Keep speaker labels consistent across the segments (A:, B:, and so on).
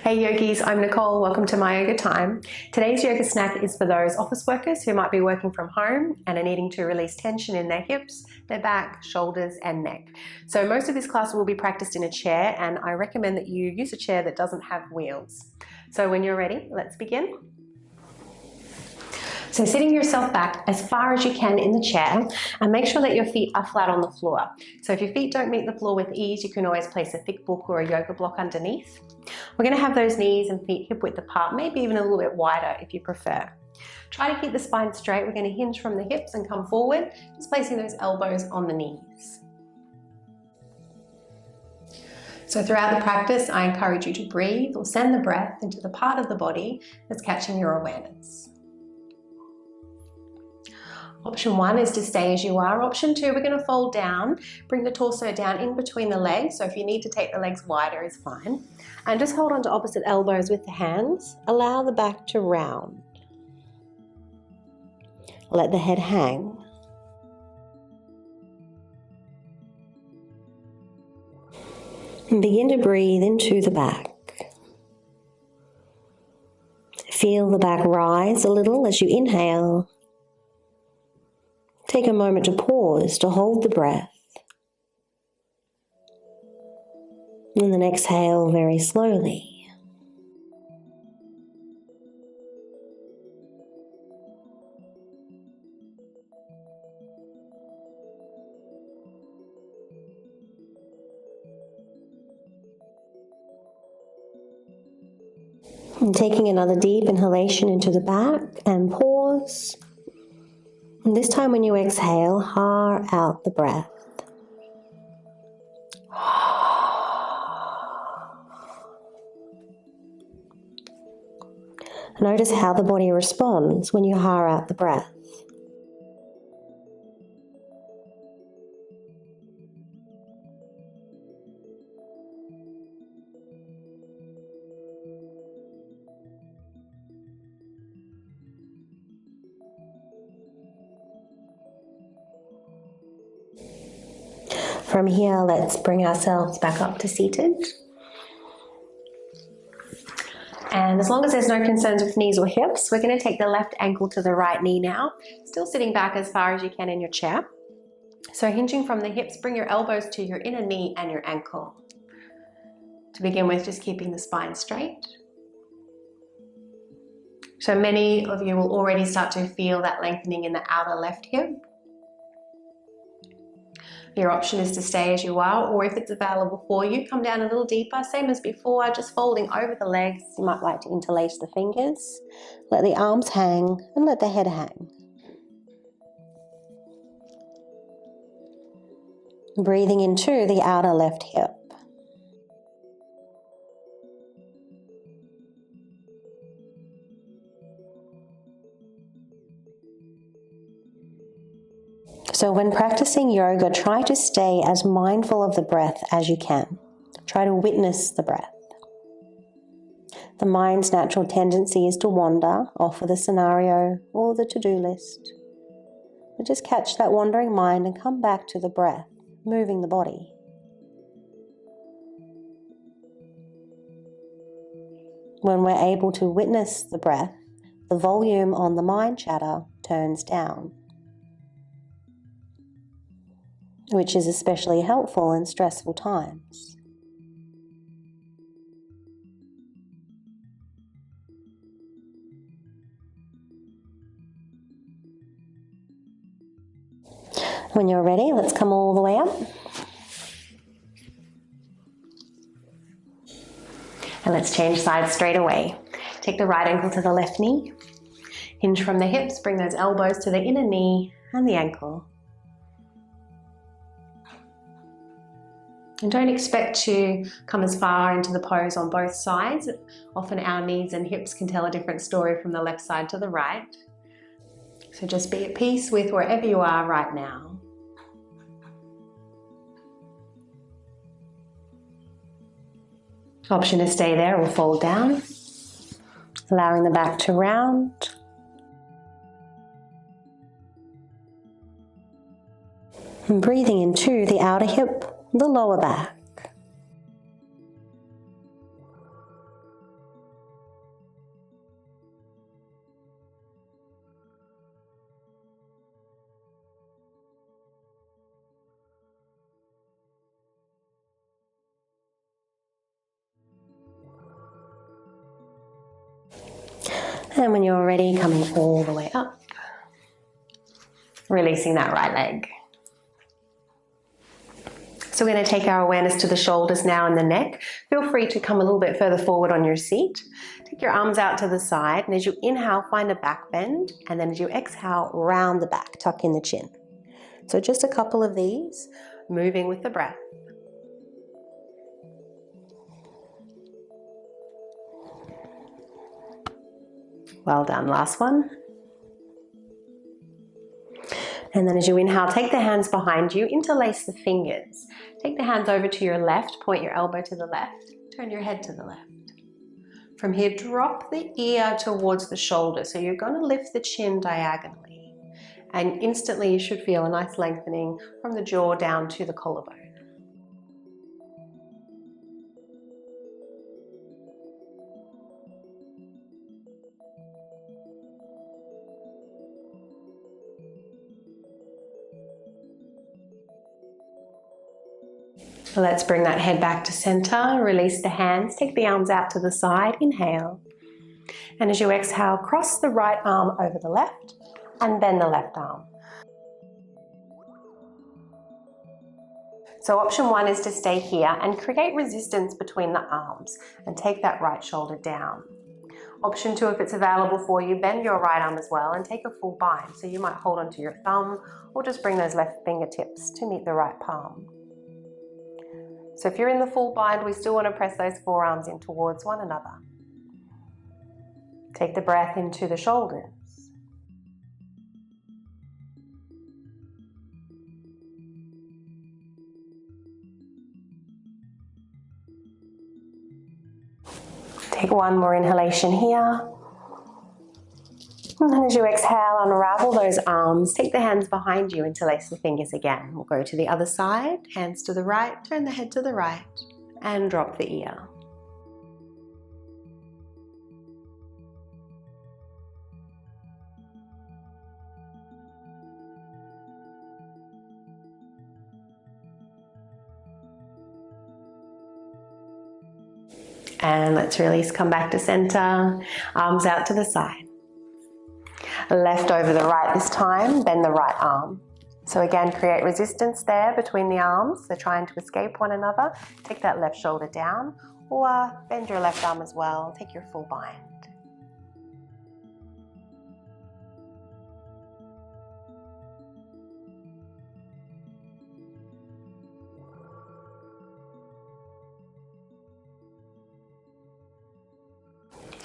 A: Hey yogis, I'm Nicole. Welcome to My Yoga Time. Today's yoga snack is for those office workers who might be working from home and are needing to release tension in their hips, their back, shoulders and neck. So most of this class will be practiced in a chair, and I recommend that you use a chair that doesn't have wheels. So when you're ready, let's begin. So sitting yourself back as far as you can in the chair, and make sure that your feet are flat on the floor. So if your feet don't meet the floor with ease, you can always place a thick book or a yoga block underneath. We're going to have those knees and feet hip width apart, maybe even a little bit wider if you prefer. Try to keep the spine straight. We're going to hinge from the hips and come forward, just placing those elbows on the knees. So throughout the practice, I encourage you to breathe or send the breath into the part of the body that's catching your awareness. Option 1 is to stay as you are. Option 2, we're going to fold down, bring the torso down in between the legs. So if you need to take the legs wider is fine. And just hold on to opposite elbows with the hands. Allow the back to round. Let the head hang. And begin to breathe into the back. Feel the back rise a little as you inhale. Take a moment to pause, to hold the breath. And then exhale very slowly. And taking another deep inhalation into the back and pause. And this time when you exhale, har out the breath. Notice how the body responds when you har out the breath. From here, let's bring ourselves back up to seated. And as long as there's no concerns with knees or hips, we're going to take the left ankle to the right knee now, still sitting back as far as you can in your chair. So hinging from the hips, bring your elbows to your inner knee and your ankle. To begin with, just keeping the spine straight. So many of you will already start to feel that lengthening in the outer left hip. Your option is to stay as you are, or if it's available for you, come down a little deeper, same as before, just folding over the legs. You might like to interlace the fingers. Let the arms hang and let the head hang. Breathing into the outer left hip. So when practicing yoga, try to stay as mindful of the breath as you can. Try to witness the breath. The mind's natural tendency is to wander off of the scenario or the to-do list. But just catch that wandering mind and come back to the breath, moving the body. When we're able to witness the breath, the volume on the mind chatter turns down, which is especially helpful in stressful times. When you're ready, let's come all the way up. And let's change sides straight away. Take the right ankle to the left knee. Hinge from the hips, bring those elbows to the inner knee and the ankle. And don't expect to come as far into the pose on both sides. Often our knees and hips can tell a different story from the left side to the right. So just be at peace with wherever you are right now. Option to stay there or fold down, allowing the back to round. And breathing into the outer hip, the lower back. And when you're ready, coming all the way up, releasing that right leg. So we're going to take our awareness to the shoulders now and the neck. Feel free to come a little bit further forward on your seat. Take your arms out to the side, and as you inhale, find a back bend, and then as you exhale, round the back, tuck in the chin. So just a couple of these, moving with the breath. Well done, last one. And then as you inhale, take the hands behind you, interlace the fingers. Take the hands over to your left, point your elbow to the left, turn your head to the left. From here, drop the ear towards the shoulder. So you're going to lift the chin diagonally. And instantly you should feel a nice lengthening from the jaw down to the collarbone. Let's bring that head back to center, release the hands, take the arms out to the side, inhale. And as you exhale, cross the right arm over the left and bend the left arm. So option one is to stay here and create resistance between the arms and take that right shoulder down. Option two, if it's available for you, bend your right arm as well and take a full bind. So you might hold onto your thumb or just bring those left fingertips to meet the right palm. So if you're in the full bind, we still want to press those forearms in towards one another. Take the breath into the shoulders. Take one more inhalation here. And then as you exhale, unravel those arms. Take the hands behind you, interlace the fingers again. We'll go to the other side, hands to the right, turn the head to the right, and drop the ear. And let's release, come back to center, arms out to the side. Left over the right this time, bend the right arm. So again, create resistance there between the arms. They're trying to escape one another. Take that left shoulder down, or bend your left arm as well. Take your full bind.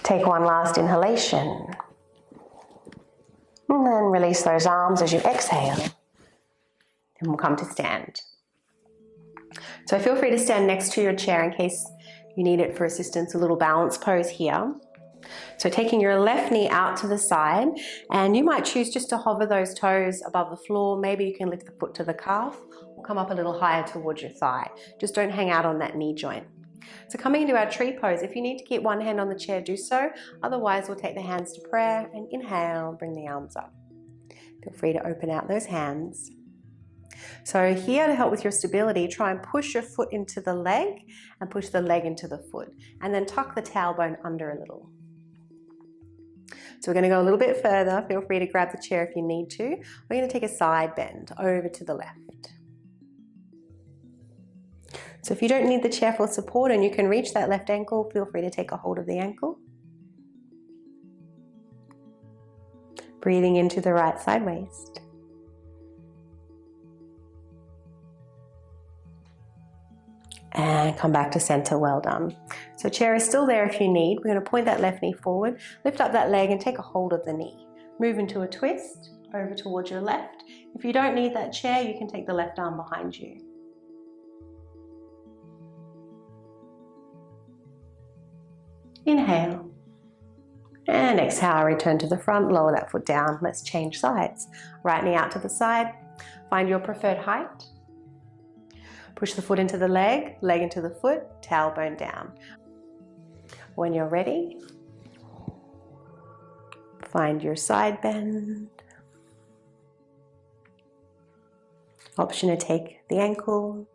A: Take one last inhalation. And then release those arms as you exhale. And we'll come to stand. So feel free to stand next to your chair in case you need it for assistance, a little balance pose here. So taking your left knee out to the side, and you might choose just to hover those toes above the floor. Maybe you can lift the foot to the calf or come up a little higher towards your thigh. Just don't hang out on that knee joint. So coming into our tree pose, if you need to keep one hand on the chair, do so. Otherwise, we'll take the hands to prayer and inhale, bring the arms up. Feel free to open out those hands. So here to help with your stability, try and push your foot into the leg and push the leg into the foot. And then tuck the tailbone under a little. So we're going to go a little bit further. Feel free to grab the chair if you need to. We're going to take a side bend over to the left. So if you don't need the chair for support and you can reach that left ankle, feel free to take a hold of the ankle. Breathing into the right side waist. And come back to center, well done. So chair is still there if you need. We're going to point that left knee forward, lift up that leg and take a hold of the knee. Move into a twist over towards your left. If you don't need that chair, you can take the left arm behind you. Inhale. And exhale, return to the front, lower that foot down. Let's change sides. Right knee out to the side. Find your preferred height. Push the foot into the leg into the foot, tailbone down. When you're ready, find your side bend. Option to take the ankle.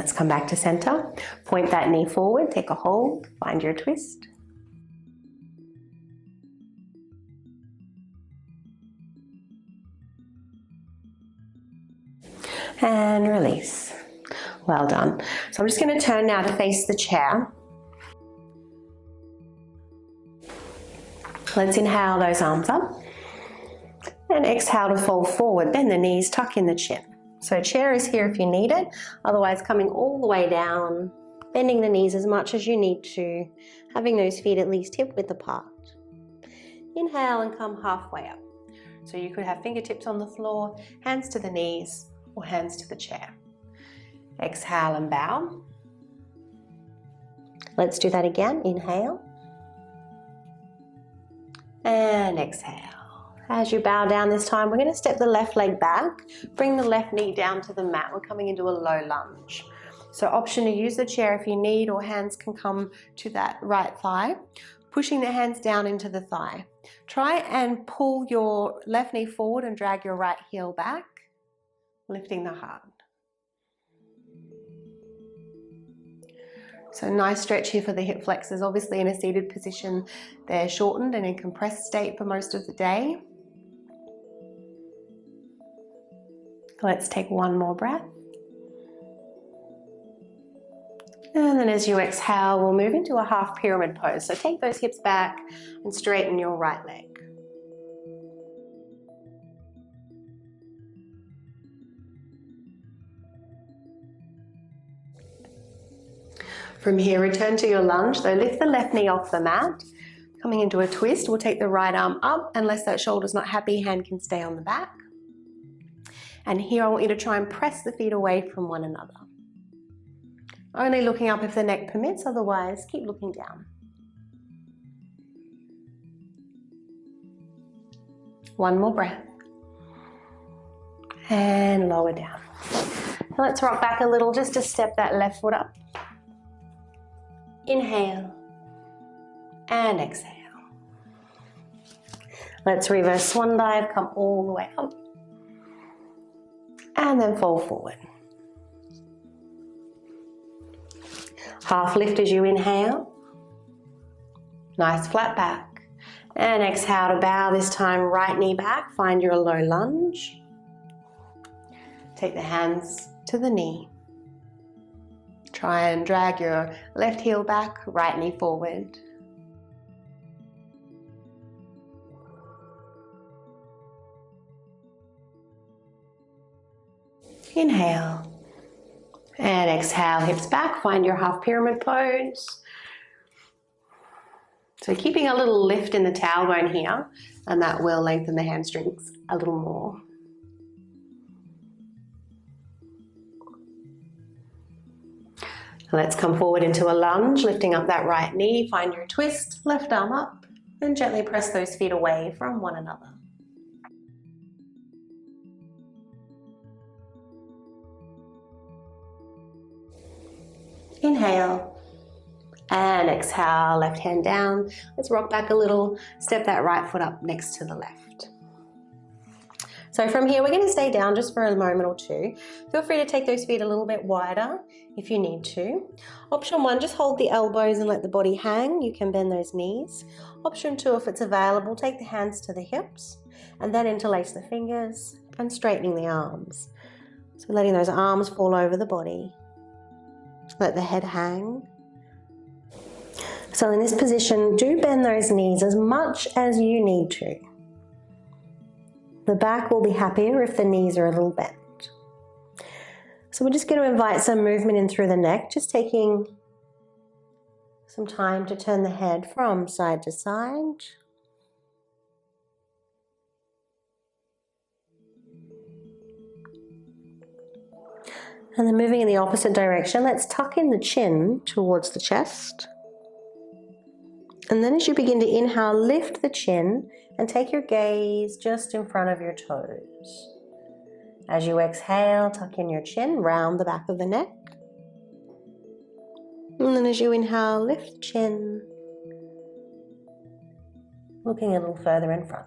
A: let's come back to center. Point that knee forward, take a hold, find your twist. And release. Well done. So I'm just going to turn now to face the chair. Let's inhale those arms up and exhale to fold forward. Bend the knees, tuck in the chin. So chair is here if you need it, otherwise coming all the way down, bending the knees as much as you need to, having those feet at least hip width apart. Inhale and come halfway up. So you could have fingertips on the floor, hands to the knees, or hands to the chair. Exhale and bow. Let's do that again. Inhale. And exhale. As you bow down this time, we're going to step the left leg back, bring the left knee down to the mat. We're coming into a low lunge. So option to use the chair if you need, or hands can come to that right thigh, pushing the hands down into the thigh. Try and pull your left knee forward and drag your right heel back, lifting the heart. So nice stretch here for the hip flexors. Obviously in a seated position, they're shortened and in compressed state for most of the day. Let's take one more breath. And then as you exhale, we'll move into a half pyramid pose. So take those hips back and straighten your right leg. From here, return to your lunge. So lift the left knee off the mat. Coming into a twist, we'll take the right arm up. Unless that shoulder's not happy, hand can stay on the back. And here I want you to try and press the feet away from one another. Only looking up if the neck permits, otherwise keep looking down. One more breath. And lower down. Now let's rock back a little just to step that left foot up. Inhale and exhale. Let's reverse swan dive, come all the way up. And then fold forward. Half lift as you inhale. Nice flat back. And exhale to bow, this time right knee back, find your low lunge. Take the hands to the knee. Try and drag your left heel back, right knee forward. Inhale. And exhale, hips back, find your half pyramid pose. So keeping a little lift in the tailbone here, and that will lengthen the hamstrings a little more. Let's come forward into a lunge, lifting up that right knee, find your twist, left arm up, and gently press those feet away from one another. Inhale and exhale, left hand down. Let's rock back a little, step that right foot up next to the left. So from here, we're going to stay down just for a moment or two. Feel free to take those feet a little bit wider if you need to. Option one, just hold the elbows and let the body hang. You can bend those knees. Option two, if it's available, take the hands to the hips and then interlace the fingers and straightening the arms. So letting those arms fall over the body. Let the head hang. So in this position, do bend those knees as much as you need to. The back will be happier if the knees are a little bent. So we're just going to invite some movement in through the neck, just taking some time to turn the head from side to side. And then moving in the opposite direction, let's tuck in the chin towards the chest. And then as you begin to inhale, lift the chin and take your gaze just in front of your toes. As you exhale, tuck in your chin, round the back of the neck. And then as you inhale, lift the chin, looking a little further in front.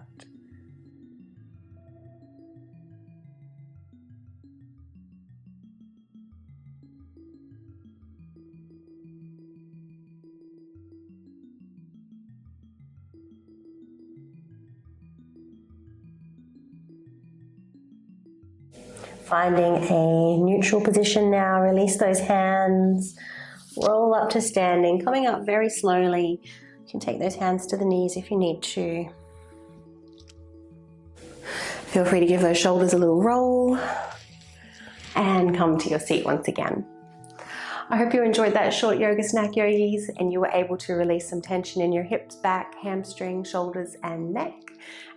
A: Finding a neutral position now, release those hands, roll up to standing, coming up very slowly. You can take those hands to the knees if you need to. Feel free to give those shoulders a little roll and come to your seat once again. I hope you enjoyed that short yoga snack, yogis, and you were able to release some tension in your hips, back, hamstring, shoulders, and neck.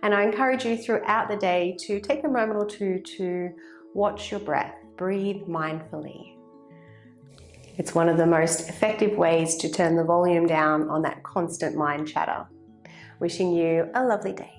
A: And I encourage you throughout the day to take a moment or two to watch your breath, breathe mindfully. It's one of the most effective ways to turn the volume down on that constant mind chatter. Wishing you a lovely day.